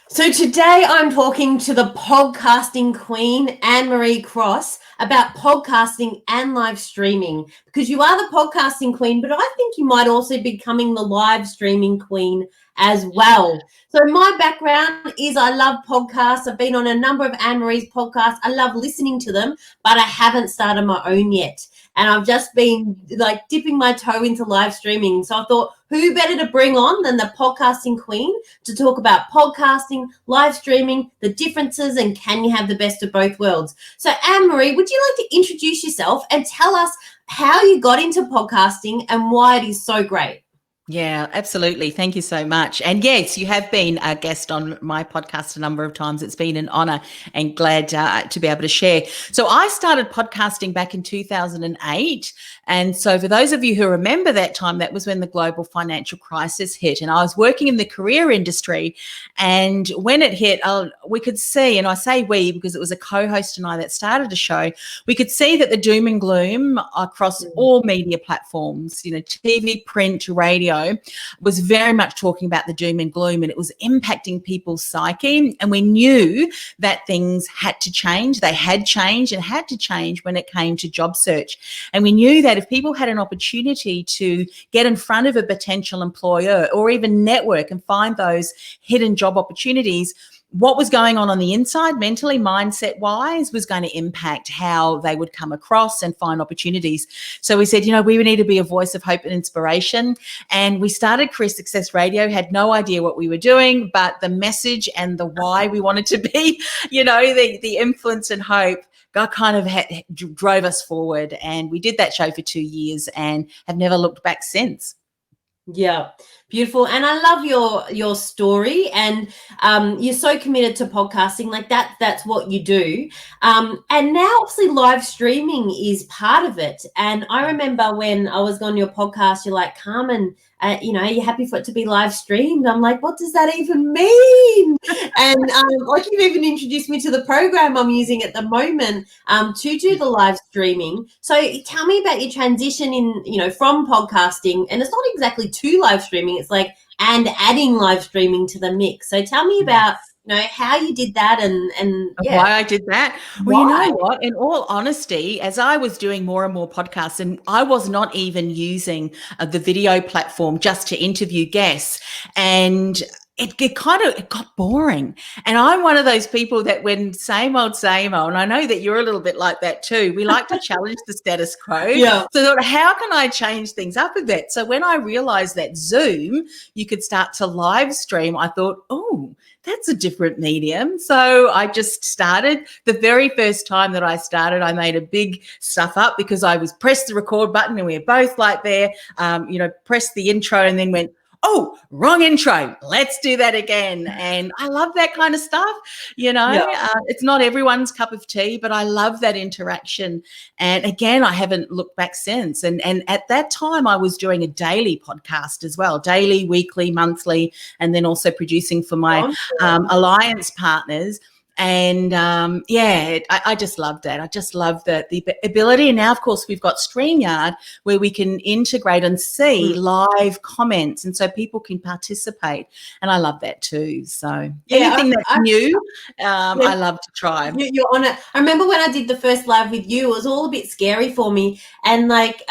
So today I'm talking to the podcasting queen, Annemarie Cross, about podcasting and live streaming, because you are the podcasting queen, but I think you might also be becoming the live streaming queen as well. So my background is I love podcasts. I've been on a number of Annemarie's podcasts. I love listening to them, but I haven't started my own yet. And I've just been like dipping my toe into live streaming. So I thought, who better to bring on than the podcasting queen to talk about podcasting, live streaming, the differences, and can you have the best of both worlds? So Annemarie, would you like to introduce yourself and tell us how you got into podcasting and why it is so great? Yeah, absolutely. Thank you so much. And yes, you have been a guest on my podcast a number of times. It's been an honor and glad to be able to share. So I started podcasting back in 2008. And so for those of you who remember that time, that was when the global financial crisis hit. And I was working in the career industry. And when it hit, we could see, and I say we because it was a co-host and I that started the show, we could see that the doom and gloom across all media platforms, TV, print, radio, was very much talking about the doom and gloom, and it was impacting people's psyche. And we knew that things had to change. They had changed and had to change when it came to job search. And we knew that if people had an opportunity to get in front of a potential employer or even network and find those hidden job opportunities, what was going on the inside, mentally, mindset-wise, was going to impact how they would come across and find opportunities. So we said, we need to be a voice of hope and inspiration. And we started Career Success Radio, had no idea what we were doing, but the message and the why we wanted to be, the influence and hope, God kind of drove us forward. And we did that show for 2 years and have never looked back since. Yeah, beautiful. And I love your story, and you're so committed to podcasting. Like that's what you do. And now obviously live streaming is part of it. And I remember when I was on your podcast, you're like, Carmen, are you happy for it to be live streamed? I'm like, what does that even mean? And like you've even introduced me to the program I'm using at the moment to do the live streaming. So tell me about your transition from podcasting, and it's not exactly to live streaming. It's like, and adding live streaming to the mix. So tell me about how you did that and why I did that. Well, you know what? In all honesty, as I was doing more and more podcasts, and I was not even using the video platform just to interview guests, and it got boring. And I'm one of those people that when same old, and I know that you're a little bit like that too, we like to challenge the status quo. Yeah. So I thought, how can I change things up a bit? So when I realized that Zoom, you could start to live stream, I thought, oh, that's a different medium. So I just started. The very first time that I started, I made a big stuff up because I was pressed the record button and we were both like there, pressed the intro and then went, oh, wrong intro. Let's do that again. And I love that kind of stuff. It's not everyone's cup of tea, but I love that interaction. And again, I haven't looked back since. And at that time, I was doing a daily podcast as well, daily, weekly, monthly, and then also producing for my alliance partners. And I just loved that. I just love the ability. And now, of course, we've got StreamYard where we can integrate and see live comments, and so people can participate. And I love that too. So anything that's new, I love to try. You're on it. I remember when I did the first live with you, it was all a bit scary for me. And like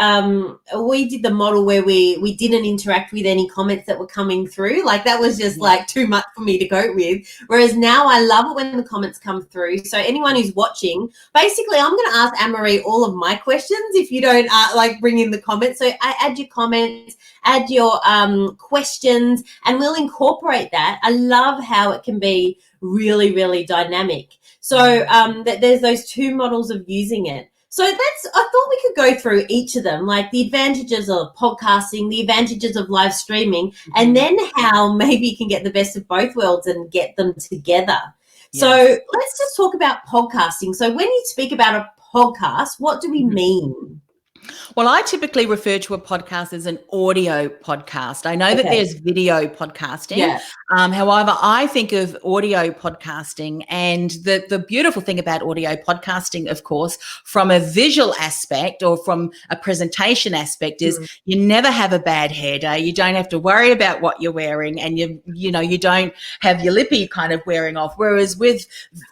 we did the model where we didn't interact with any comments that were coming through. Like that was just like too much for me to go with. Whereas now I love it when the comments come through. So anyone who's watching, basically I'm going to ask Annemarie all of my questions if you don't bring in the comments. So I add your comments, add your questions, and we'll incorporate that. I love how it can be really, really dynamic. So there's those two models of using it. So I thought we could go through each of them, like the advantages of podcasting, the advantages of live streaming, and then how maybe you can get the best of both worlds and get them together. Yes. So let's just talk about podcasting. So when you speak about a podcast, what do we mean? Well, I typically refer to a podcast as an audio podcast. I know that there's video podcasting. Yeah. However, I think of audio podcasting, and the beautiful thing about audio podcasting, of course, from a visual aspect or from a presentation aspect is you never have a bad hair day. You don't have to worry about what you're wearing, and you don't have your lippy kind of wearing off. Whereas with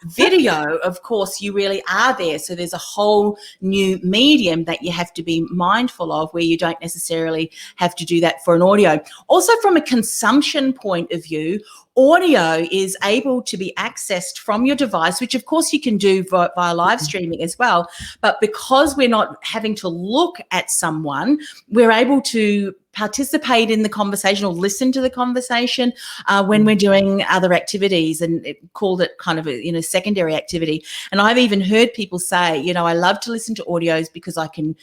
video, of course, you really are there. So there's a whole new medium that you have to be mindful of, where you don't necessarily have to do that for an audio. Also, from a consumption point of view, audio is able to be accessed from your device, which of course you can do via live streaming as well. But because we're not having to look at someone, we're able to participate in the conversation or listen to the conversation when we're doing other activities, and called it kind of a secondary activity. And I've even heard people say, I love to listen to audios because I can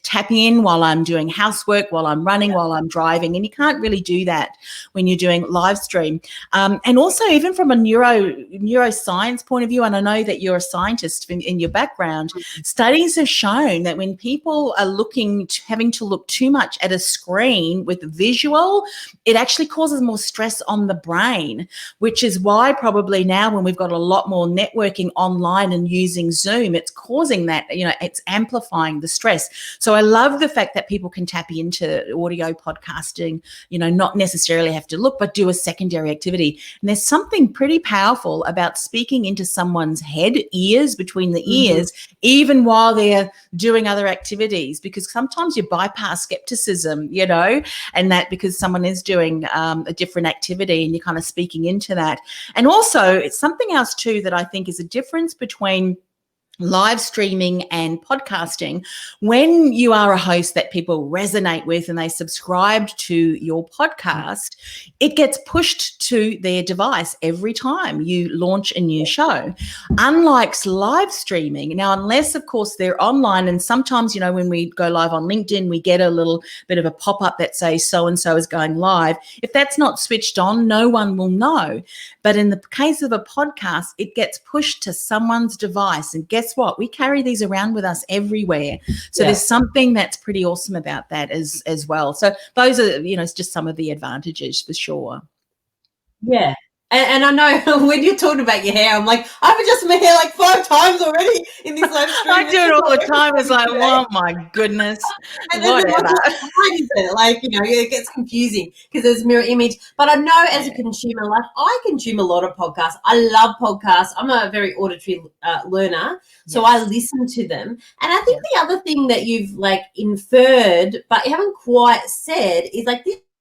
tap in while I'm doing housework, while I'm running, while I'm driving, and you can't really do that when you're doing live stream. And also, even from a neuroscience point of view, and I know that you're a scientist in your background, studies have shown that when people are having to look too much at a screen with visual, it actually causes more stress on the brain, which is why probably now when we've got a lot more networking online and using Zoom, it's causing that, it's amplifying the stress. So I love the fact that people can tap into audio podcasting, not necessarily have to look, but do a secondary activity. And there's something pretty powerful about speaking into someone's head, ears, between the ears, even while they're doing other activities, because sometimes you bypass skepticism, and that because someone is doing a different activity and you're kind of speaking into that. And also, it's something else too that I think is a difference between live streaming and podcasting. When you are a host that people resonate with and they subscribe to your podcast, it gets pushed to their device every time you launch a new show. Unlike live streaming, now, unless of course they're online, and sometimes, when we go live on LinkedIn, we get a little bit of a pop-up that says so-and-so is going live. If that's not switched on, no one will know. But in the case of a podcast, it gets pushed to someone's device, and guess what? We carry these around with us everywhere. So there's something that's pretty awesome about that as well. So those are, it's just some of the advantages for sure. Yeah. And I know when you're talking about your hair, I'm like, I've adjusted my hair like 5 times already in this live stream. I do it all the time. It's like, oh my goodness. And whatever. It gets confusing because there's mirror image. But I know as a consumer, like I consume a lot of podcasts. I love podcasts. I'm a very auditory learner, so I listen to them. And I think the other thing that you've inferred, but you haven't quite said, is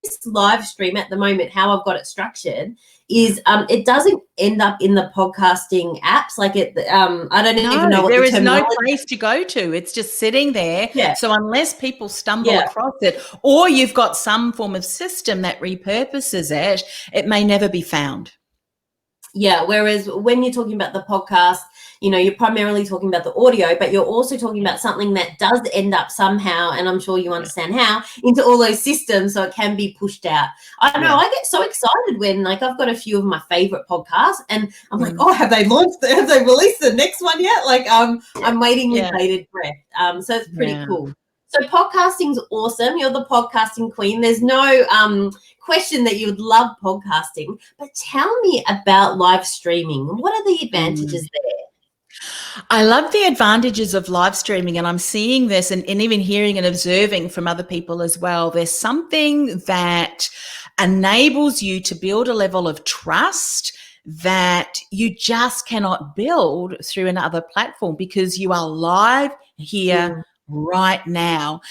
this live stream at the moment, how I've got it structured, is it doesn't end up in the podcasting apps. I don't even know what there is no place to go to. It's just sitting there. Yeah. So unless people stumble across it, or you've got some form of system that repurposes it, it may never be found. Yeah. Whereas when you're talking about the podcast, you're primarily talking about the audio, but you're also talking about something that does end up somehow, and I'm sure you understand how, into all those systems so it can be pushed out. I know I get so excited when I've got a few of my favorite podcasts and I'm like, oh, have they released the next one yet? I'm waiting with bated breath. So it's pretty cool. So podcasting's awesome. You're the podcasting queen. There's no question that you would love podcasting, but tell me about live streaming. What are the advantages there? I love the advantages of live streaming, and I'm seeing this and even hearing and observing from other people as well. There's something that enables you to build a level of trust that you just cannot build through another platform, because you are live here right now.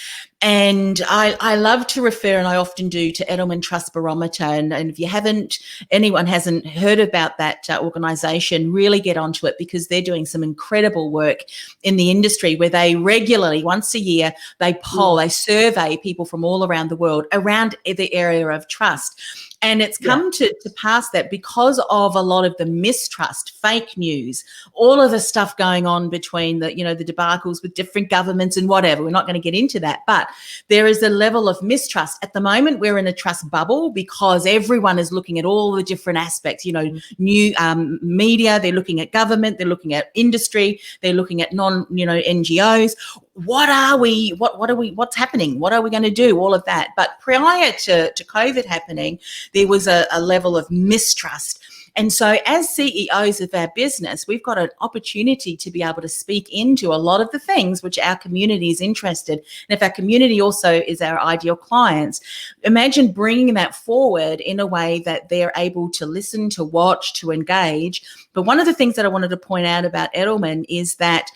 And I love to refer, and I often do, to Edelman Trust Barometer. And if anyone hasn't heard about that organisation, really get onto it, because they're doing some incredible work in the industry where they regularly, once a year, they poll, they survey people from all around the world around the area of trust. And it's come to pass that because of a lot of the mistrust, fake news, all of the stuff going on between the debacles with different governments and whatever, we're not going to get into that, but there is a level of mistrust. At the moment, we're in a trust bubble because everyone is looking at all the different aspects, new media, they're looking at government, they're looking at industry, they're looking at NGOs. what are we, what's happening? What are we going to do? All of that. But prior to COVID happening, there was a level of mistrust. And so as CEOs of our business, we've got an opportunity to be able to speak into a lot of the things which our community is interested. And if our community also is our ideal clients, imagine bringing that forward in a way that they're able to listen, to watch, to engage. But one of the things that I wanted to point out about Edelman is that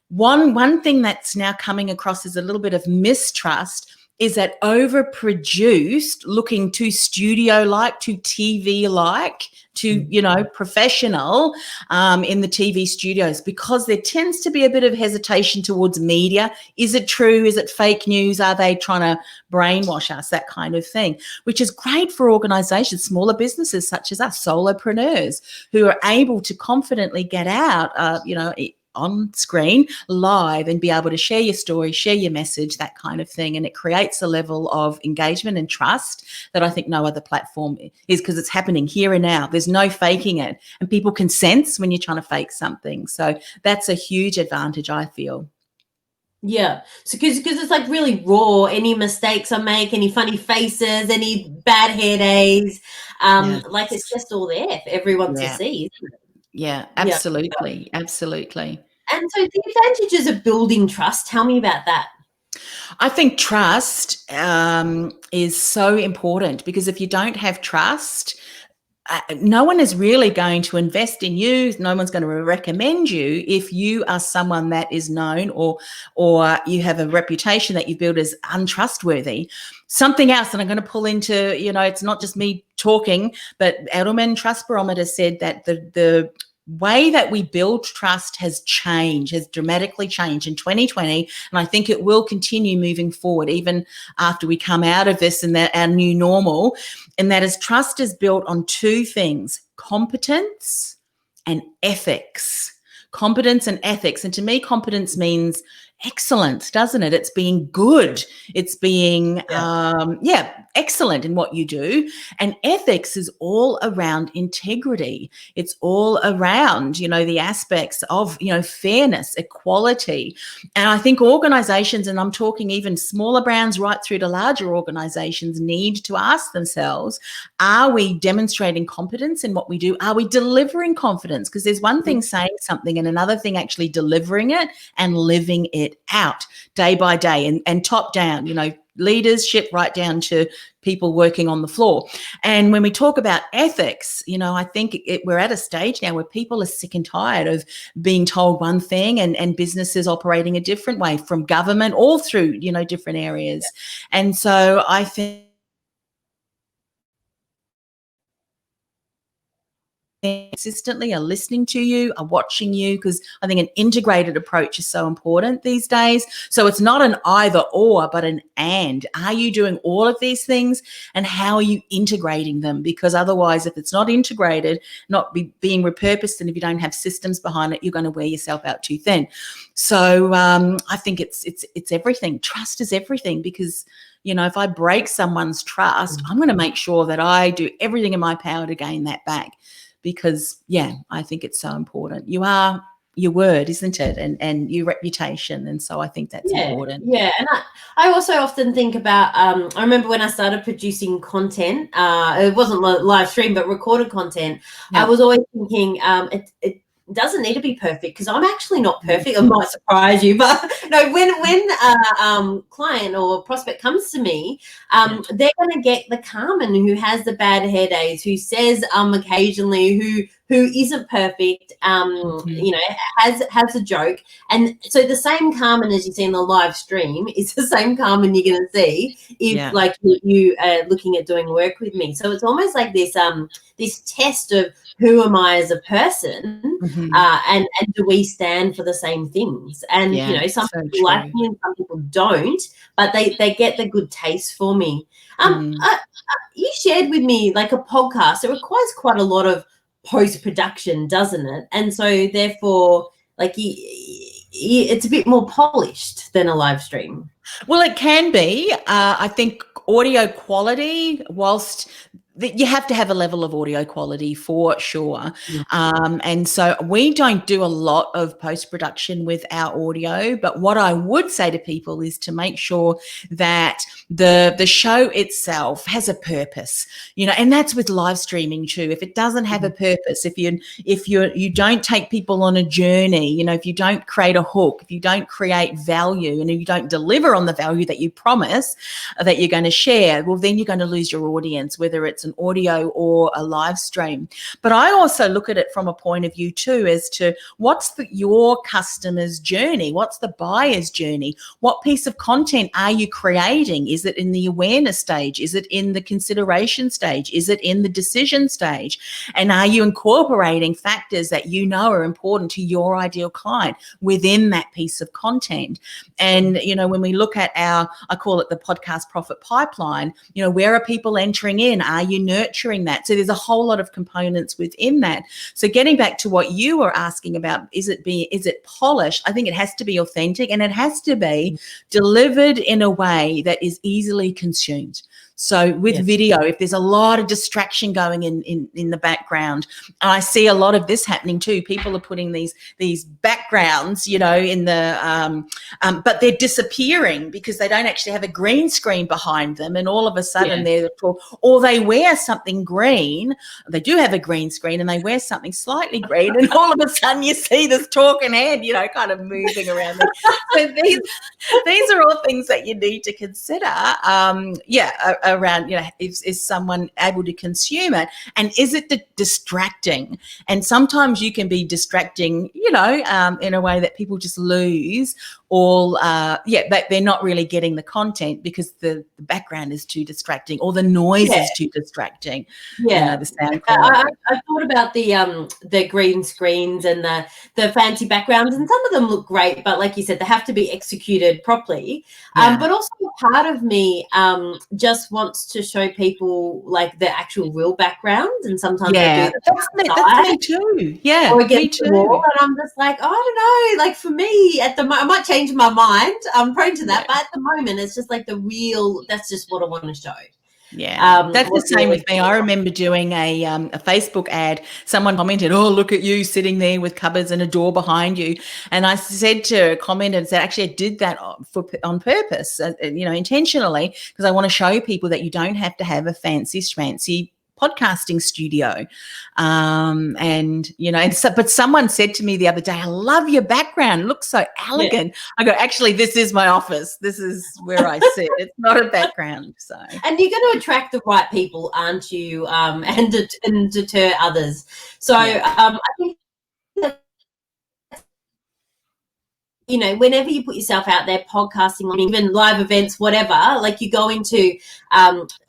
one thing that's now coming across as a little bit of mistrust is that overproduced, looking too studio-like, too TV-like, too, professional in the TV studios, because there tends to be a bit of hesitation towards media. Is it true? Is it fake news? Are they trying to brainwash us? That kind of thing, which is great for organizations, smaller businesses such as us, solopreneurs, who are able to confidently get out, on screen live and be able to share your story, share your message, that kind of thing. And it creates a level of engagement and trust that I think no other platform is, because it's happening here and now. There's no faking it. And people can sense when you're trying to fake something. So that's a huge advantage, I feel. Yeah. So because it's like really raw, any mistakes I make, any funny faces, any bad hair days, like it's just all there for everyone to see, isn't it? Yeah, absolutely. Yeah. Absolutely. And so the advantages of building trust, tell me about that. I think trust is so important, because if you don't have trust, no one is really going to invest in you. No one's going to recommend you if you are someone that is known or you have a reputation that you've built as untrustworthy. Something else that I'm going to pull into, it's not just me talking, but Edelman Trust Barometer said that the way that we build trust has dramatically changed in 2020. And I think it will continue moving forward, even after we come out of this and that our new normal. And that is, trust is built on two things: competence and ethics. Competence and ethics. And to me, competence means excellent, doesn't it? It's being good. It's being, excellent in what you do. And ethics is all around integrity. It's all around, the aspects of, fairness, equality. And I think organizations, and I'm talking even smaller brands right through to larger organizations, need to ask themselves, are we demonstrating competence in what we do? Are we delivering confidence? Because there's one thing saying something and another thing actually delivering it and living it out day by day and top down, leadership right down to people working on the floor. And when we talk about ethics, I think we're at a stage now where people are sick and tired of being told one thing and businesses operating a different way, from government all through, different areas. And so I think consistently are listening to you, are watching you, because I think an integrated approach is so important these days. So it's not an either or, but an and. Are you doing all of these things, and how are you integrating them? Because otherwise, if it's not integrated, not being repurposed, and if you don't have systems behind it, you're going to wear yourself out too thin. So I think it's everything. Trust is everything, because if I break someone's trust, I'm going to make sure that I do everything in my power to gain that back. Because, I think it's so important. You are your word, isn't it? And your reputation. And so I think that's important. Yeah. And I also often think about, I remember when I started producing content, it wasn't live stream, but recorded content. I was always thinking it doesn't need to be perfect, because I'm actually not perfect. I might surprise you, but no, when a client or prospect comes to me, they're going to get the Carmen who has the bad hair days, who says occasionally, who isn't perfect, has a joke. And so the same Carmen as you see in the live stream is the same Carmen you're going to see if like you are looking at doing work with me. So it's almost like this this test of, who am I as a person, and do we stand for the same things? And, some people like me and some people don't, but they get the good taste for me. You shared with me like a podcast. It requires quite a lot of post-production, doesn't it? And so therefore, like it's a bit more polished than a live stream. Well, it can be. I think audio quality, whilst you have to have a level of audio quality for sure. Yeah. And so we don't do a lot of post-production with our audio, but what I would say to people is to make sure that the show itself has a purpose, and that's with live streaming too. If it doesn't have a purpose, if you don't take people on a journey, if you don't create a hook, if you don't create value, and if you don't deliver on the value that you promise that you're going to share, well, then you're going to lose your audience, whether it's an audio or a live stream. But I also look at it from a point of view too, as to what's your customer's journey? What's the buyer's journey? What piece of content are you creating? Is it in the awareness stage? Is it in the consideration stage? Is it in the decision stage? And are you incorporating factors that are important to your ideal client within that piece of content? And, when we look at I call it the podcast profit pipeline, where are people entering in? Are you nurturing that? So there's a whole lot of components within that. So getting back to what you were asking about, is it polished? I think it has to be authentic, and it has to be delivered in a way that is easily consumed. So with video, if there's a lot of distraction going in the background, and I see a lot of this happening too. People are putting these backgrounds, in the but they're disappearing because they don't actually have a green screen behind them, and all of a sudden or they wear something green. They do have a green screen, and they wear something slightly green, and all of a sudden you see this talking head, kind of moving around. So these are all things that you need to consider. Around, is someone able to consume it, and is it distracting? And sometimes you can be distracting, in a way that people just lose all, they're not really getting the content because the background is too distracting, or the noise is too distracting. The sound quality. I thought about the green screens and the fancy backgrounds, and some of them look great, but like you said, they have to be executed properly. But also part of me just wants to show people like the actual real background, and sometimes I do that's me too. Yeah, or against the wall, and I'm just like, I don't know. Like for me, at the moment, I might change my mind. I'm prone to that, but at the moment, it's just like that's just what I want to show. Yeah, that's the same with me. I remember doing a Facebook ad. Someone commented, "Oh, look at you sitting there with cupboards and a door behind you." And I said actually, I did that on purpose, intentionally, because I want to show people that you don't have to have a fancy schmancy podcasting studio. But someone said to me the other day, "I love your background. It looks so elegant." I go, "Actually, this is my office. This is where I sit. It's not a background." So, and you're going to attract the right people, aren't you? And deter others. So, I think that, whenever you put yourself out there, podcasting, even live events, whatever, like you go into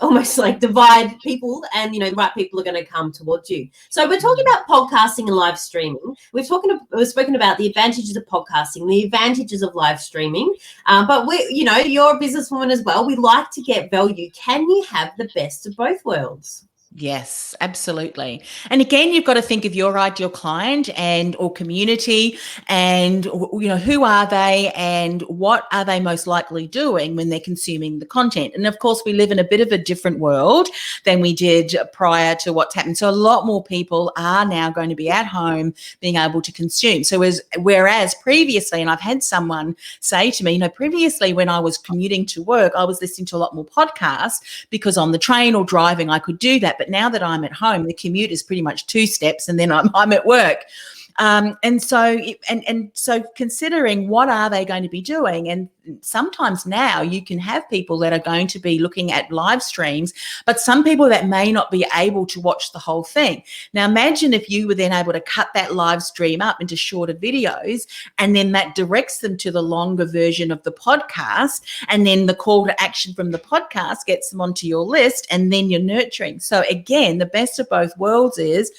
almost like divide people, and, the right people are going to come towards you. So we're talking about podcasting and live streaming. We've spoken about the advantages of podcasting, the advantages of live streaming, but you're a businesswoman as well. We like to get value. Can you have the best of both worlds? Yes, absolutely. And again, you've got to think of your ideal client or community, and, who are they and what are they most likely doing when they're consuming the content? And of course, we live in a bit of a different world than we did prior to what's happened. So a lot more people are now going to be at home being able to consume. So whereas previously, and I've had someone say to me, previously when I was commuting to work, I was listening to a lot more podcasts because on the train or driving, I could do that. But now that I'm at home, the commute is pretty much 2 steps, and then I'm at work. And so considering what are they going to be doing, and sometimes now you can have people that are going to be looking at live streams, but some people that may not be able to watch the whole thing. Now imagine if you were then able to cut that live stream up into shorter videos, and then that directs them to the longer version of the podcast, and then the call to action from the podcast gets them onto your list, and then you're nurturing. So again, the best of both worlds is,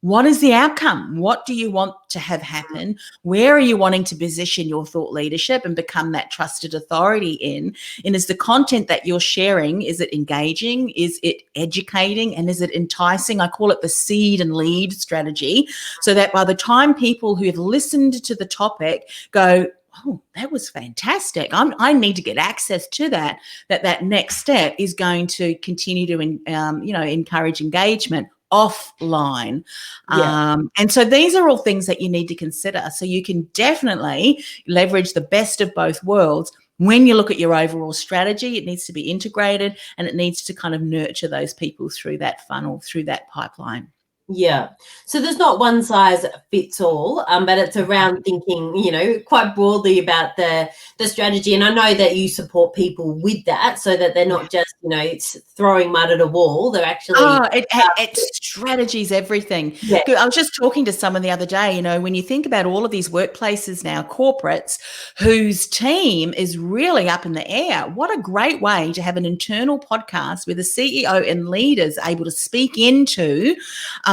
what is the outcome? What do you want to have happen? Where are you wanting to position your thought leadership and become that trusted authority in? And is the content that you're sharing, is it engaging? Is it educating? And is it enticing? I call it the seed and lead strategy, so that by the time people who have listened to the topic go, oh, that was fantastic. I need to get access to that. That next step is going to continue to, encourage engagement offline. And so these are all things that you need to consider. So you can definitely leverage the best of both worlds. When you look at your overall strategy, it needs to be integrated and it needs to kind of nurture those people through that funnel, through that pipeline. Yeah. So there's not one size fits all, but it's around thinking, quite broadly about the strategy. And I know that you support people with that so that they're not just, throwing mud at a wall. They're actually. Strategy is everything. Yeah. I was just talking to someone the other day, when you think about all of these workplaces now, corporates whose team is really up in the air, what a great way to have an internal podcast where the CEO and leaders are able to speak into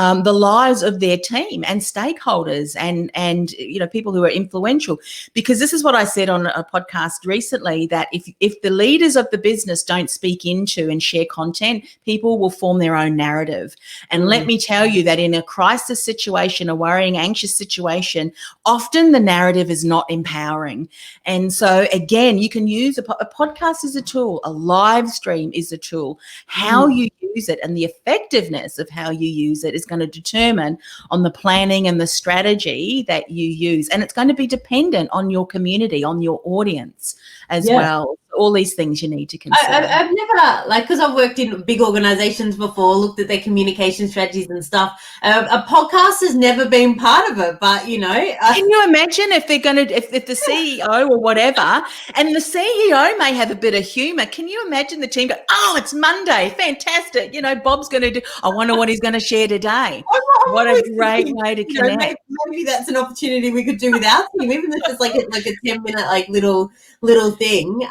the lives of their team and stakeholders and people who are influential. Because this is what I said on a podcast recently, that if the leaders of the business don't speak into and share content, people will form their own narrative. And let me tell you that in a crisis situation, a worrying, anxious situation, often the narrative is not empowering. And so again, you can use a podcast as a tool, a live stream is a tool. How you use it and the effectiveness of how you use it is going to determine on the planning and the strategy that you use. And it's going to be dependent on your community, on your audience as well. All these things you need to consider. I've never, because I've worked in big organizations before, looked at their communication strategies and stuff. A podcast has never been part of it, but, Can you imagine if they're going to, if the CEO or whatever, and the CEO may have a bit of humor, can you imagine the team go, oh, it's Monday, fantastic. Bob's going to do, I wonder what he's going to share today. What a great way to connect. Maybe that's an opportunity we could do without him, even if it's like a 10-minute little thing.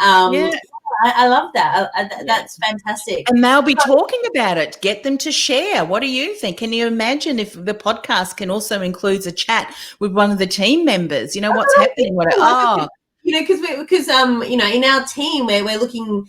I love that. That's fantastic. And they'll be talking about it. Get them to share. What do you think? Can you imagine if the podcast can also include a chat with one of the team members? What's happening? Because in our team where we're looking.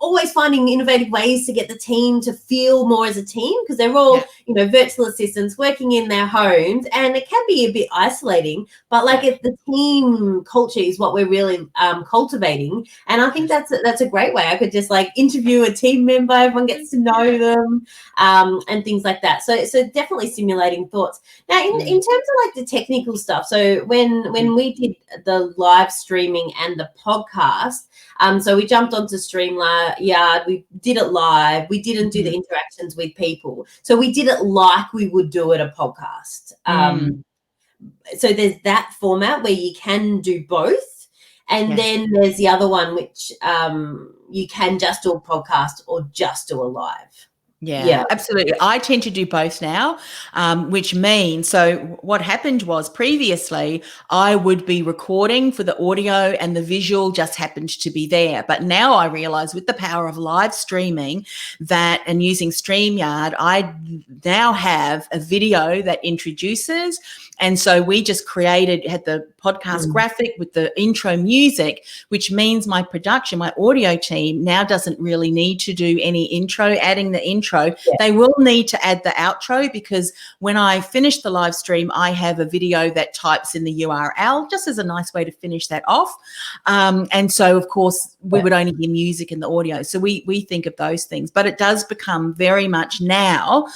Always finding innovative ways to get the team to feel more as a team, because they're all, virtual assistants working in their homes, and it can be a bit isolating, but if the team culture is what we're really cultivating. And I think that's a great way. I could just interview a team member, everyone gets to know them, and things like that. So definitely stimulating thoughts. Now, in terms of the technical stuff, so when we did the live streaming and the podcast, so we jumped onto StreamYard, we did it live, we didn't do the interactions with people. So we did it like we would do at a podcast. So there's that format where you can do both. And then there's the other one, which you can just do a podcast or just do a live. Yeah, absolutely. I tend to do both now, which means, so what happened was previously I would be recording for the audio and the visual just happened to be there. But now I realize with the power of live streaming and using StreamYard, I now have a video that introduces. And so we just had the podcast graphic with the intro music, which means my production, my audio team now doesn't really need to do any intro, adding the intro. They will need to add the outro, because when I finish the live stream, I have a video that types in the URL just as a nice way to finish that off. And so, of course, we would only hear music in the audio. So we think of those things. But it does become very much now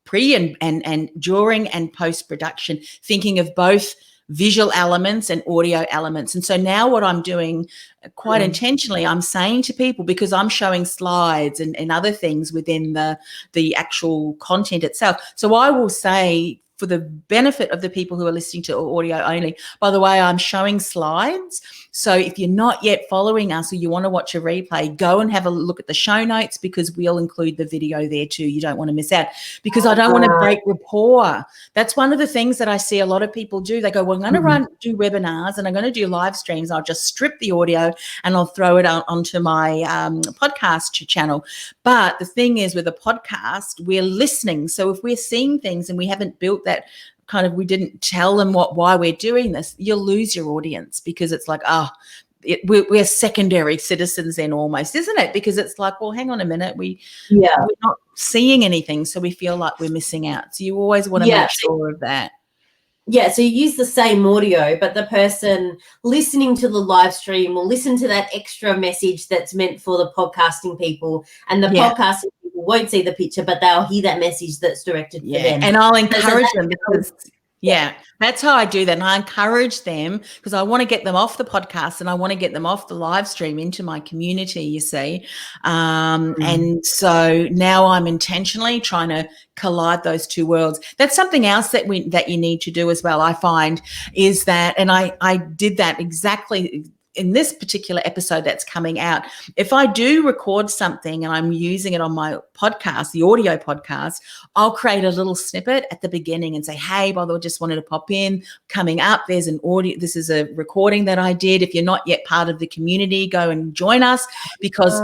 pre and during and post-production, thinking of both visual elements and audio elements. And so now what I'm doing quite intentionally, I'm saying to people, because I'm showing slides and other things within the actual content itself. So I will say, for the benefit of the people who are listening to audio only, by the way, I'm showing slides. So if you're not yet following us or you want to watch a replay, go and have a look at the show notes, because we'll include the video there too. You don't want to miss out, because I don't want to break rapport. That's one of the things that I see a lot of people do. They go, well, I'm going to do webinars and I'm going to do live streams. I'll just strip the audio and I'll throw it onto my podcast channel. But the thing is, with a podcast, we're listening. So if we're seeing things and we haven't built that we didn't tell them why we're doing this, you'll lose your audience, because it's like, we're secondary citizens then almost, isn't it? Because it's like, well, hang on a minute, we're not seeing anything, so we feel like we're missing out. So you always want to make sure of that. Yeah, so you use the same audio, but the person listening to the live stream will listen to that extra message that's meant for the podcasting people, and the Yeah. podcasting people won't see the picture, but they'll hear that message that's directed for them. And I'll So encourage them that's because that's how I do that. And I encourage them because I want to get them off the podcast and I want to get them off the live stream into my community, you see. And so now I'm intentionally trying to collide those two worlds. That's something else that you need to do as well, I find, is that, and I did that exactly in this particular episode that's coming out. If I do record something and I'm using it on my podcast, the audio podcast, I'll create a little snippet at the beginning and say, hey, by the way, just wanted to pop in. Coming up, there's an audio. This is a recording that I did. If you're not yet part of the community, go and join us, because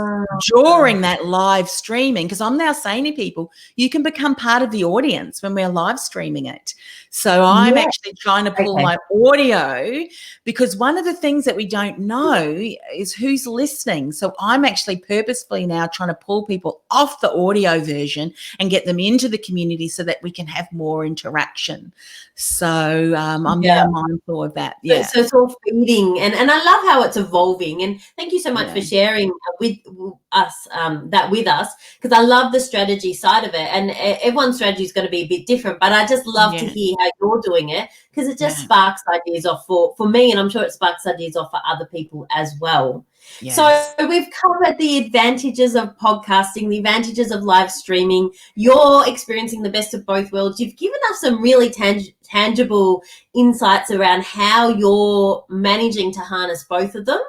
during that live streaming, because I'm now saying to people, you can become part of the audience when we're live streaming it. So I'm actually trying to pull my audio, because one of the things that we don't know is who's listening. So I'm actually purposefully now trying to pull people off the audio version and get them into the community so that we can have more interaction. So I'm now mindful of that. Yeah. So it's all feeding, and I love how it's evolving. And thank you so much for sharing with us that with us, because I love the strategy side of it. And everyone's strategy is going to be a bit different, but I just love to hear how you're doing it, because it just sparks ideas off for me, and I'm sure it sparks ideas off for other people as well. Yes. So we've covered the advantages of podcasting, the advantages of live streaming. You're experiencing the best of both worlds. You've given us some really tangible insights around how you're managing to harness both of them.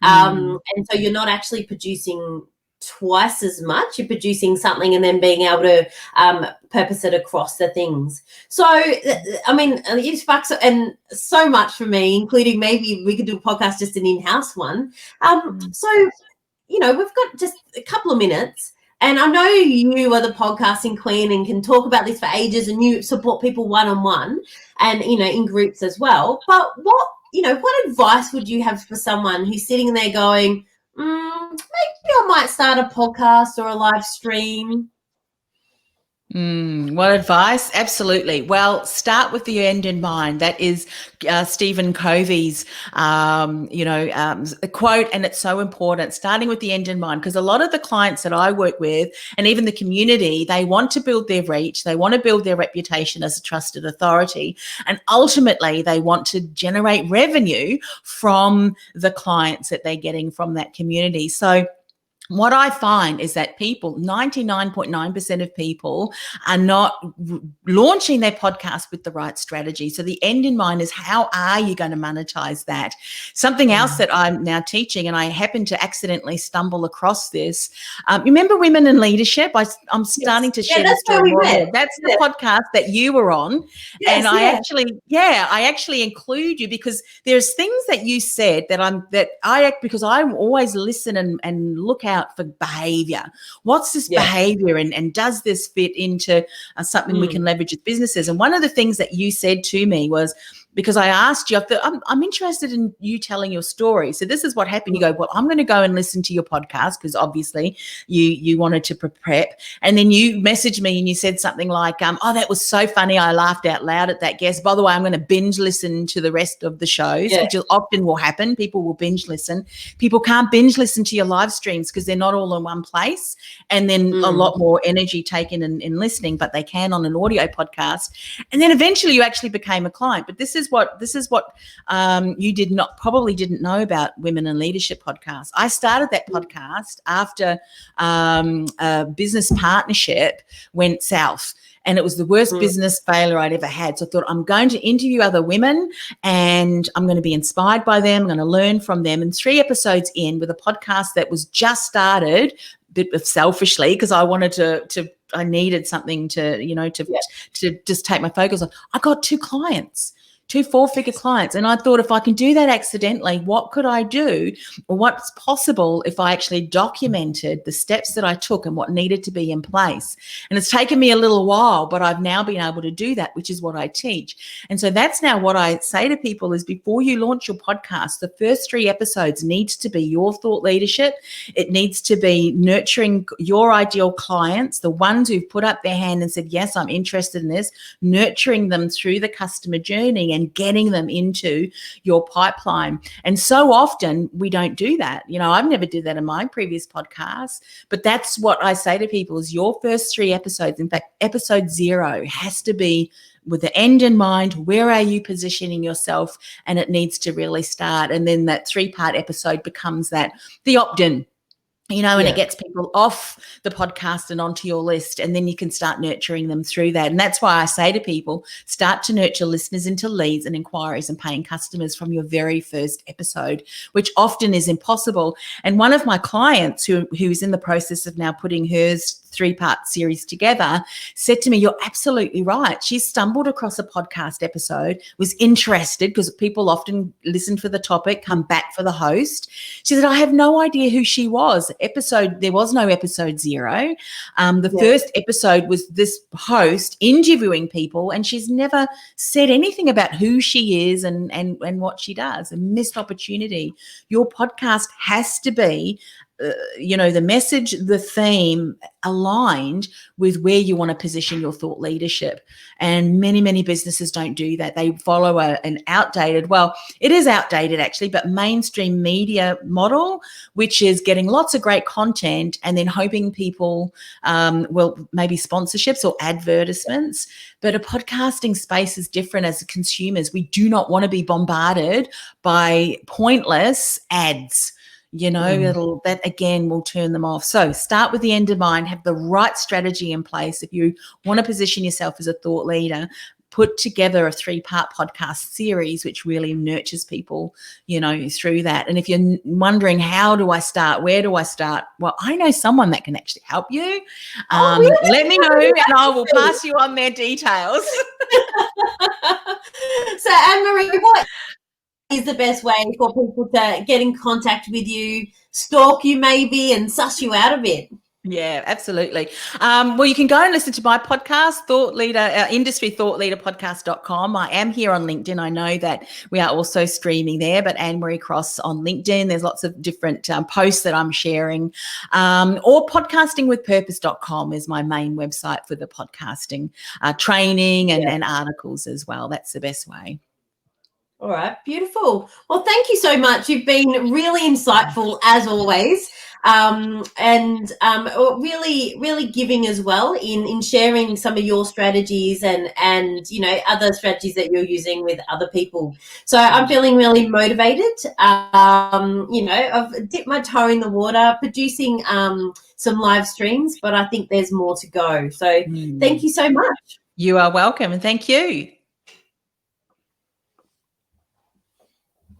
And so you're not actually producing twice as much. You're producing something and then being able to purpose it across the things. So, I mean, you spark and so much for me, including maybe we could do a podcast, just an in-house one. So, you know, we've got just a couple of minutes, and I know you are the podcasting queen and can talk about this for ages, and you support people one-on-one and, you know, in groups as well. But what advice would you have for someone who's sitting there going, maybe I might start a podcast or a live stream? What advice? Absolutely. Well, start with the end in mind. That is Stephen Covey's, quote, and it's so important, starting with the end in mind, because a lot of the clients that I work with, and even the community, they want to build their reach. They want to build their reputation as a trusted authority. And ultimately, they want to generate revenue from the clients that they're getting from that community. So what I find is that people, 99.9% of people, are not launching their podcast with the right strategy. So the end in mind is, how are you going to monetize that? Something else that I'm now teaching, and I happen to accidentally stumble across this. Remember Women in Leadership? I'm starting to share the story more. That's the podcast that you were on. Yes, and I actually include you because there's things that you said because I always listen and look out for behavior. What's this behavior, and does this fit into something we can leverage with businesses? And one of the things that you said to me was, because I asked you, I'm interested in you telling your story. So this is what happened. You go, well, I'm going to go and listen to your podcast, because obviously you wanted to prep. And then you messaged me and you said something like, oh, that was so funny. I laughed out loud at that guest. By the way, I'm going to binge listen to the rest of the shows, which often will happen. People will binge listen. People can't binge listen to your live streams because they're not all in one place, and then a lot more energy taken in listening, but they can on an audio podcast. And then eventually you actually became a client. But this is what you probably didn't know about Women in Leadership podcast. I started that podcast after a business partnership went south, and it was the worst business failure I'd ever had. So I thought, I'm going to interview other women and I'm going to be inspired by them. I'm going to learn from them. And 3 episodes in, with a podcast that was just started, a bit of selfishly, because I wanted I needed something to just take my focus on. I got 2 clients. 2 4-figure clients. And I thought, if I can do that accidentally, what could I do, or what's possible if I actually documented the steps that I took and what needed to be in place? And it's taken me a little while, but I've now been able to do that, which is what I teach. And so that's now what I say to people is, before you launch your podcast, the first 3 episodes needs to be your thought leadership. It needs to be nurturing your ideal clients, the ones who've put up their hand and said, yes, I'm interested in this, nurturing them through the customer journey and getting them into your pipeline. And so often we don't do that. I've never did that in my previous podcasts, but that's what I say to people is, your first 3 episodes, in fact, episode 0 has to be with the end in mind. Where are you positioning yourself? And it needs to really start. And then that 3-part episode becomes the opt-in. And it gets people off the podcast and onto your list, and then you can start nurturing them through that. And that's why I say to people, start to nurture listeners into leads and inquiries and paying customers from your very first episode, which often is impossible. And one of my clients who's in the process of now putting hers 3-part series together said to me, you're absolutely right. She stumbled across a podcast episode, was interested because people often listen for the topic, come back for the host. She said, I have no idea who she was. There was no episode 0. The first episode was this host interviewing people, and she's never said anything about who she is and what she does. A missed opportunity. Your podcast has to be the message, the theme aligned with where you want to position your thought leadership. And many, many businesses don't do that. They follow an outdated, well, it is outdated actually, but mainstream media model, which is getting lots of great content and then hoping people will maybe sponsorships or advertisements. But a podcasting space is different as consumers. We do not want to be bombarded by pointless ads. That again will turn them off. So start with the end in mind, have the right strategy in place. If you want to position yourself as a thought leader, put together a 3-part podcast series, which really nurtures people, through that. And if you're wondering, how do I start? Where do I start? Well, I know someone that can actually help you. Really? Let me know and I will pass you on their details. So Annemarie, what is the best way for people to get in contact with you, stalk you maybe, and suss you out a bit? Yeah, absolutely. Well, you can go and listen to my podcast, Thought Leader, Industry Thought Leader Podcast.com. I am here on LinkedIn. I know that we are also streaming there, but Annemarie Cross on LinkedIn. There's lots of different posts that I'm sharing. Or podcastingwithpurpose.com is my main website for the podcasting training and articles as well. That's the best way. All right, beautiful. Well, thank you so much. You've been really insightful as always, and really, really giving as well in sharing some of your strategies and other strategies that you're using with other people. So I'm feeling really motivated. I've dipped my toe in the water, producing some live streams, but I think there's more to go. So thank you so much. You are welcome, and thank you.